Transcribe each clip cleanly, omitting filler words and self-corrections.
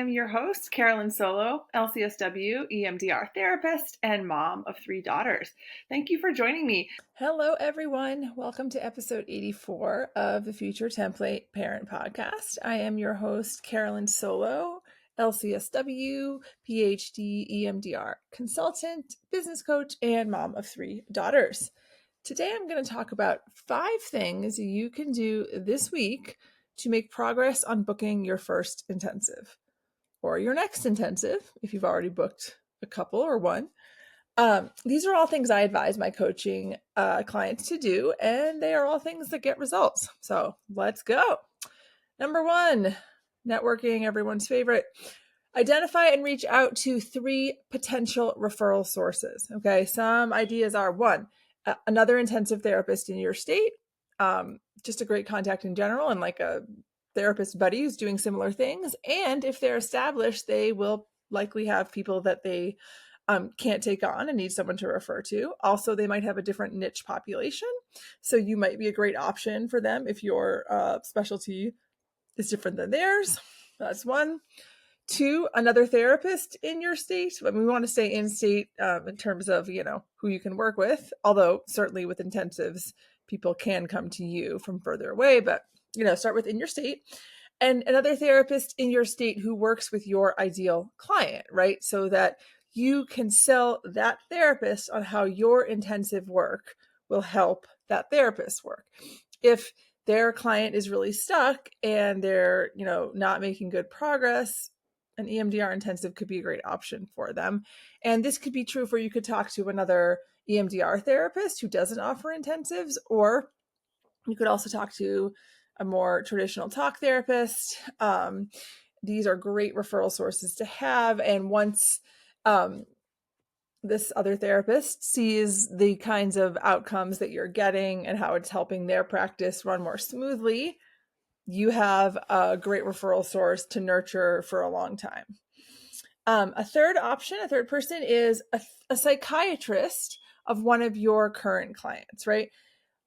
I'm your host, Carolyn Solo, LCSW, EMDR therapist, and mom of 3 daughters. Thank you for joining me. Hello, everyone. Welcome to episode 84 of the Future Template Parent Podcast. I am your host, Carolyn Solo, LCSW, PhD, EMDR consultant, business coach, and mom of 3 daughters. Today, I'm going to talk about 5 things you can do this week to make progress on booking your first intensive or your next intensive if you've already booked a couple or one. These are all things I advise my coaching clients to do, and they are all things that get results. So let's go. Number 1, networking, everyone's favorite. Identify and reach out to 3 potential referral sources. Okay, some ideas are 1, another intensive therapist in your state, just a great contact in general, and like a therapist buddy who's doing similar things. And if they're established, they will likely have people that they can't take on and need someone to refer to. Also, they might have a different niche population. So you might be a great option for them if your specialty is different than theirs. That's 1. 2, another therapist in your state. I mean, we want to stay in state in terms of, who you can work with. Although certainly with intensives, people can come to you from further away, but, start with in your state. And another therapist in your state who works with your ideal client, right? So that you can sell that therapist on how your intensive work will help that therapist work. If their client is really stuck and they're, not making good progress, an EMDR intensive could be a great option for them. And this could be true for you could talk to another EMDR therapist who doesn't offer intensives, or you could also talk to a more traditional talk therapist. These are great referral sources to have. And once this other therapist sees the kinds of outcomes that you're getting and how it's helping their practice run more smoothly, you have a great referral source to nurture for a long time. A third person is a psychiatrist of one of your current clients, right?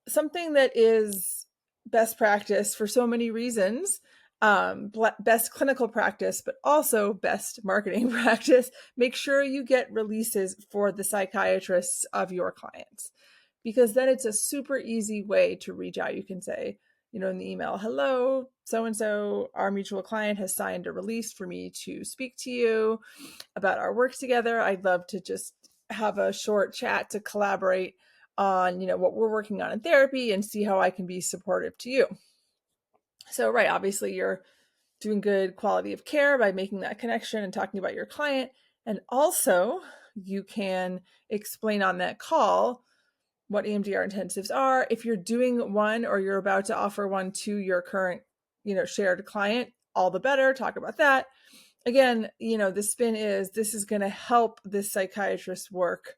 Something that is best practice for so many reasons. Best clinical practice, but also best marketing practice. Make sure you get releases for the psychiatrists of your clients, because then it's a super easy way to reach out. You can say, in the email, hello, so-and-so, our mutual client has signed a release for me to speak to you about our work together. I'd love to just have a short chat to collaborate on, what we're working on in therapy and see how I can be supportive to you. So, right, obviously you're doing good quality of care by making that connection and talking about your client. And also you can explain on that call what EMDR intensives are. If you're doing one or you're about to offer one to your current, shared client, all the better. Talk about that. Again, the spin is this is going to help this psychiatrist's work,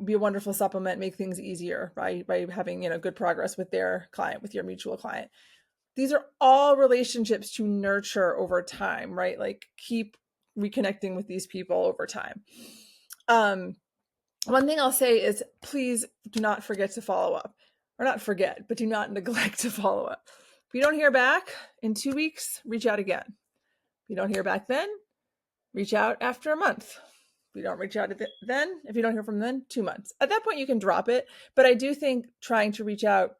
be a wonderful supplement, make things easier by having, good progress with their client, with your mutual client. These are all relationships to nurture over time, right? Like keep reconnecting with these people over time. One thing I'll say is please do not forget to follow up, or not forget, but do not neglect to follow up. If you don't hear back in 2 weeks, reach out again. If you don't hear back then, reach out after a month. If you don't reach out then, if you don't hear from them, 2 months. At that point, you can drop it. But I do think trying to reach out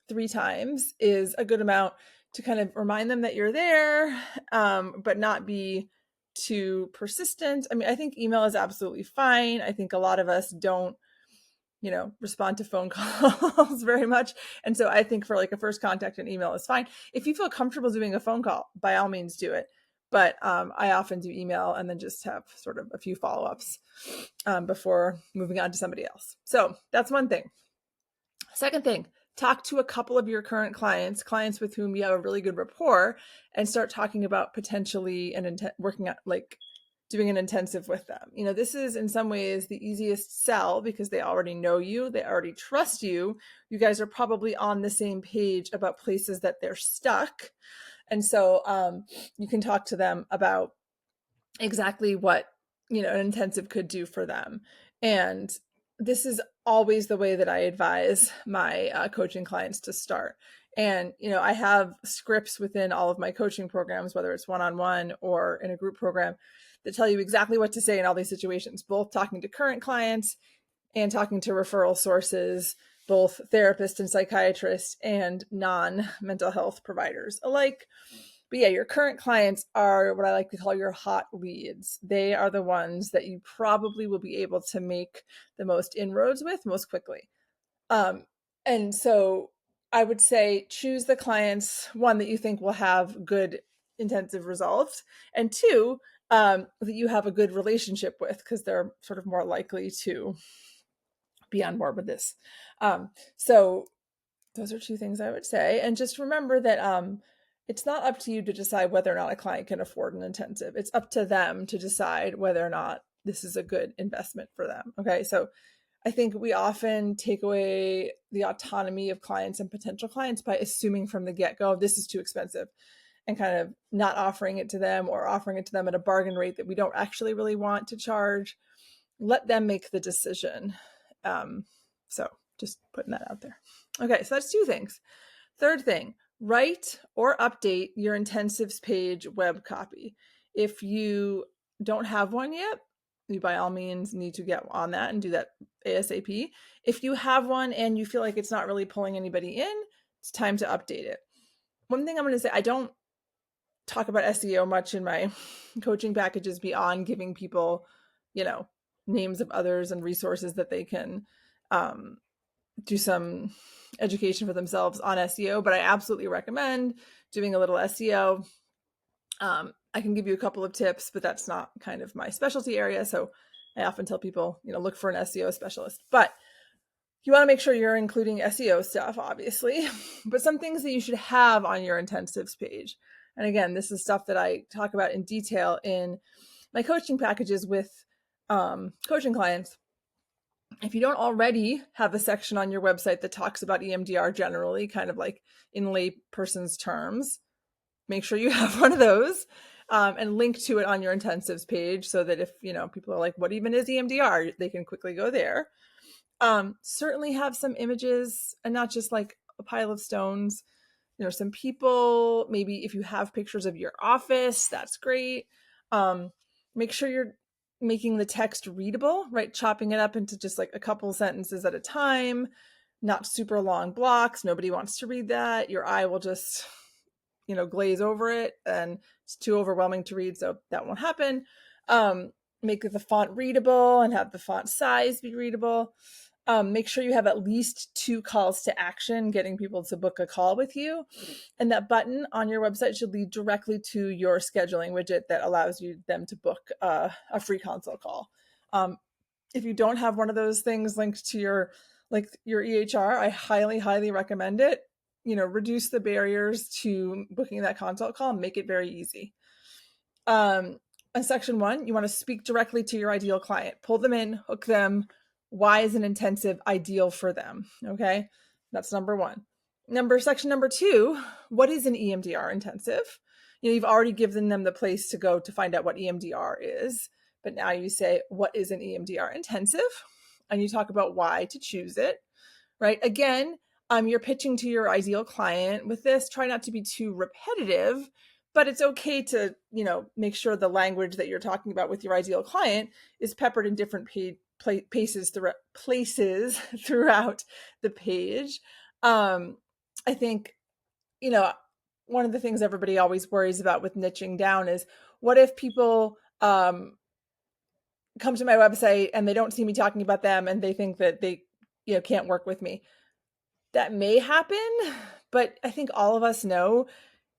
3 times is a good amount to kind of remind them that you're there, but not be too persistent. I mean, I think email is absolutely fine. I think a lot of us don't, respond to phone calls very much. And so I think for like a first contact, an email is fine. If you feel comfortable doing a phone call, by all means do it. But I often do email and then just have sort of a few follow-ups before moving on to somebody else. So that's one thing. Second thing, talk to a couple of your current clients with whom you have a really good rapport, and start talking about potentially working at like doing an intensive with them. This is in some ways the easiest sell because they already know you, they already trust you. You guys are probably on the same page about places that they're stuck. And so you can talk to them about exactly what, an intensive could do for them. And this is always the way that I advise my coaching clients to start And, I have scripts within all of my coaching programs, whether it's one-on-one or in a group program, that tell you exactly what to say in all these situations, both talking to current clients and talking to referral sources, both therapists and psychiatrists and non-mental health providers alike. But yeah, your current clients are what I like to call your hot leads. They are the ones that you probably will be able to make the most inroads with most quickly. And so I would say choose the clients, one, that you think will have good intensive results, and two, that you have a good relationship with, because they're sort of more likely to be on board with this. So those are two things I would say. And just remember that it's not up to you to decide whether or not a client can afford an intensive. It's up to them to decide whether or not this is a good investment for them. Okay. So I think we often take away the autonomy of clients and potential clients by assuming from the get-go, this is too expensive, and kind of not offering it to them, or offering it to them at a bargain rate that we don't actually really want to charge. Let them make the decision. So just putting that out there. Okay, so that's two things. Third thing, write or update your intensives page web copy. If you don't have one yet, you by all means need to get on that and do that ASAP. If you have one and you feel like it's not really pulling anybody in, it's time to update it. One thing I'm going to say, I don't talk about SEO much in my coaching packages beyond giving people, names of others and resources that they can do some education for themselves on SEO, but I absolutely recommend doing a little SEO. I can give you a couple of tips, but that's not kind of my specialty area. So I often tell people, look for an SEO specialist. But you want to make sure you're including SEO stuff, obviously, but some things that you should have on your intensives page. And again, this is stuff that I talk about in detail in my coaching packages with coaching clients. If you don't already have a section on your website that talks about EMDR generally, kind of like in lay person's terms, make sure you have one of those, and link to it on your intensives page, so that if people are like, what even is EMDR, they can quickly go there. Certainly have some images, and not just like a pile of stones. Some people, maybe if you have pictures of your office, that's great. Make sure you're making the text readable, right? Chopping it up into just like a couple sentences at a time, not super long blocks. Nobody wants to read that. Your eye will just, glaze over it, and it's too overwhelming to read, so that won't happen. Make the font readable and have the font size be readable. Make sure you have at least 2 calls to action, getting people to book a call with you. And that button on your website should lead directly to your scheduling widget that allows them to book a free consult call. If you don't have one of those things linked to your EHR, I highly, highly recommend it. Reduce the barriers to booking that consult call and make it very easy. In section 1, you want to speak directly to your ideal client. Pull them in, hook them. Why is an intensive ideal for them? Okay, that's number 1. Section number 2, what is an EMDR intensive? You've already given them the place to go to find out what EMDR is, but now you say, what is an EMDR intensive? And you talk about why to choose it, right? Again, you're pitching to your ideal client with this. Try not to be too repetitive, but it's okay to, make sure the language that you're talking about with your ideal client is peppered in different places throughout the page. I think, one of the things everybody always worries about with niching down is, what if people come to my website and they don't see me talking about them and they think that they, can't work with me? That may happen, but I think all of us know,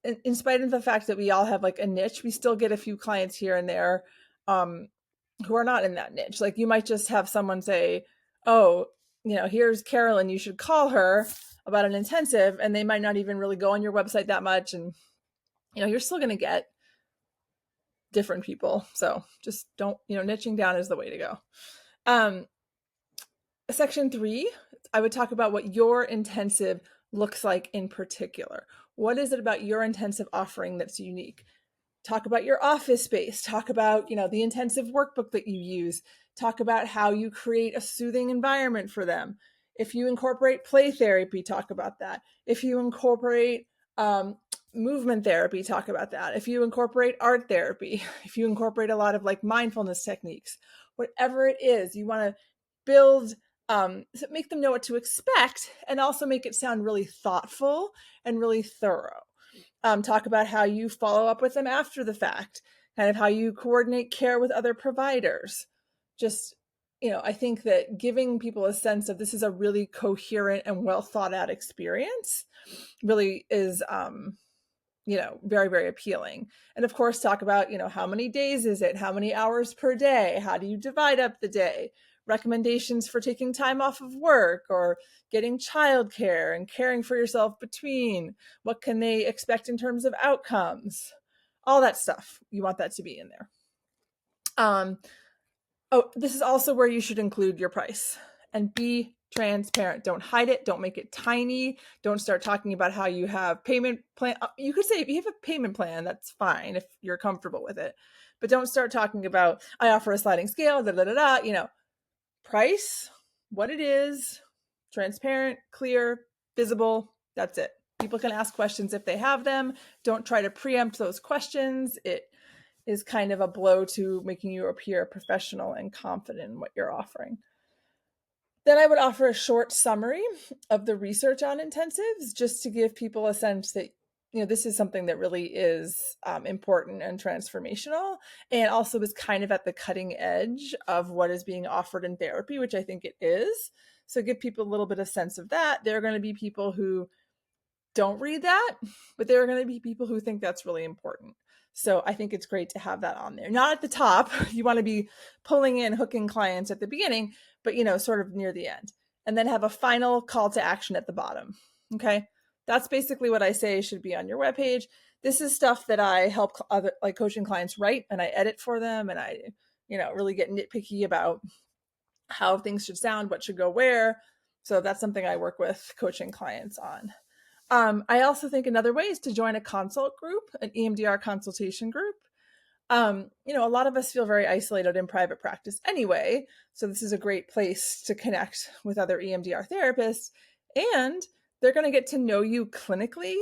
in spite of the fact that we all have like a niche, we still get a few clients here and there who are not in that niche. Like, you might just have someone say, oh, here's Carolyn, you should call her about an intensive, and they might not even really go on your website that much. And, you're still going to get different people. So just don't, niching down is the way to go. Section 3, I would talk about what your intensive looks like in particular. What is it about your intensive offering that's unique? Talk about your office space. Talk about, the intensive workbook that you use. Talk about how you create a soothing environment for them. If you incorporate play therapy, talk about that. If you incorporate movement therapy, talk about that. If you incorporate art therapy, if you incorporate a lot of like mindfulness techniques, whatever it is, you want to build, so make them know what to expect and also make it sound really thoughtful and really thorough. Talk about how you follow up with them after the fact, kind of how you coordinate care with other providers. Just, I think that giving people a sense of this is a really coherent and well thought out experience really is, very, very appealing. And of course, talk about, how many days is it? How many hours per day? How do you divide up the day? Recommendations for taking time off of work or getting childcare and caring for yourself between. What can they expect in terms of outcomes? All that stuff. You want that to be in there. This is also where you should include your price and be transparent. Don't hide it. Don't make it tiny. Don't start talking about how you have payment plan. You could say if you have a payment plan, that's fine if you're comfortable with it. But don't start talking about, I offer a sliding scale, price, what it is, transparent, clear, visible. That's it. People can ask questions if they have them. Don't try to preempt those questions. It is kind of a blow to making you appear professional and confident in what you're offering. Then I would offer a short summary of the research on intensives just to give people a sense that, this is something that really is important and transformational, and also is kind of at the cutting edge of what is being offered in therapy, which I think it is. So give people a little bit of sense of that. There are going to be people who don't read that, but there are going to be people who think that's really important. So I think it's great to have that on there. Not at the top. You want to be pulling in, hooking clients at the beginning, but, sort of near the end. And then have a final call to action at the bottom. Okay. That's basically what I say should be on your webpage. This is stuff that I help other coaching clients write, and I edit for them. And I, really get nitpicky about how things should sound, what should go where. So that's something I work with coaching clients on. I also think another way is to join a consult group, an EMDR consultation group. A lot of us feel very isolated in private practice anyway. So this is a great place to connect with other EMDR therapists, and they're going to get to know you clinically,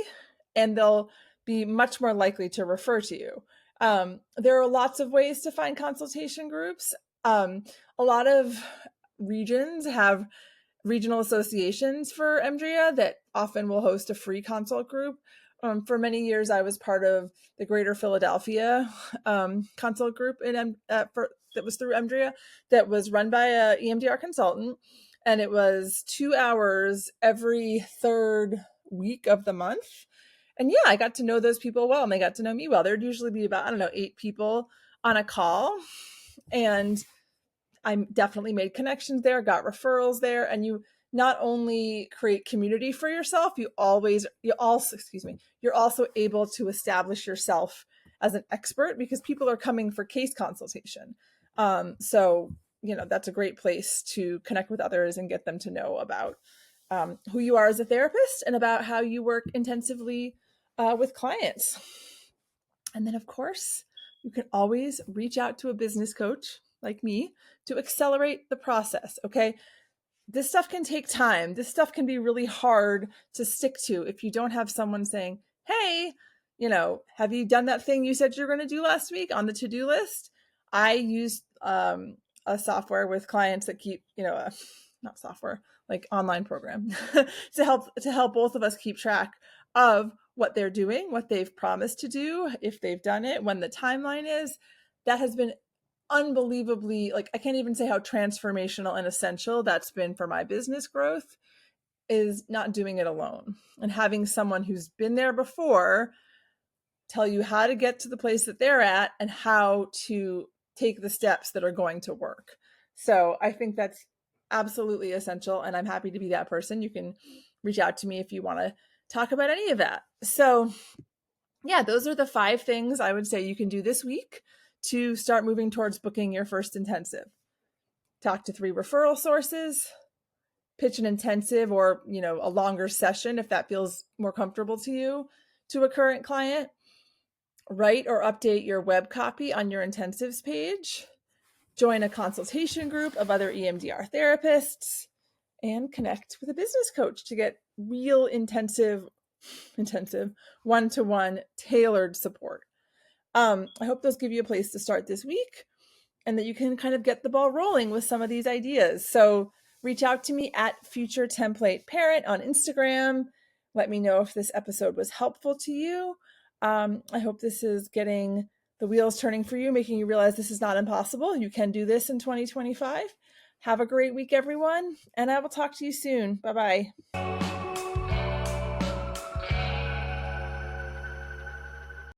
and they'll be much more likely to refer to you. There are lots of ways to find consultation groups. A lot of regions have regional associations for EMDRIA that often will host a free consult group. For many years, I was part of the Greater Philadelphia consult group that was through EMDRIA, that was run by a EMDR consultant, and it was 2 hours every third week of the month. And yeah, I got to know those people well, and they got to know me well. There'd usually be about, 8 people on a call, and I definitely made connections there, got referrals there, and you not only create community for yourself, you're also able to establish yourself as an expert because people are coming for case consultation. So that's a great place to connect with others and get them to know about who you are as a therapist and about how you work intensively with clients. And then, of course, you can always reach out to a business coach like me to accelerate the process. Okay. This stuff can take time. This stuff can be really hard to stick to if you don't have someone saying, hey, have you done that thing you said you're going to do last week on the to-do list? I use a software with clients that keep, not software, like online program to help both of us keep track of what they're doing, what they've promised to do, if they've done it, when the timeline is. That has been unbelievably, I can't even say how transformational and essential that's been for my business growth, is not doing it alone and having someone who's been there before tell you how to get to the place that they're at and how to take the steps that are going to work. So I think that's absolutely essential, and I'm happy to be that person. You can reach out to me if you want to talk about any of that. So yeah, those are the 5 things I would say you can do this week to start moving towards booking your first intensive. Talk to 3 referral sources, pitch an intensive or, a longer session if that feels more comfortable to you, to a current client. Write or update your web copy on your intensives page. Join a consultation group of other EMDR therapists, and connect with a business coach to get real intensive one-to-one tailored support. I hope those give you a place to start this week and that you can kind of get the ball rolling with some of these ideas. So reach out to me at Future Template Parent on Instagram. Let me know if this episode was helpful to you. I hope this is getting the wheels turning for you, making you realize this is not impossible. You can do this in 2025. Have a great week, everyone, and I will talk to you soon. Bye-bye.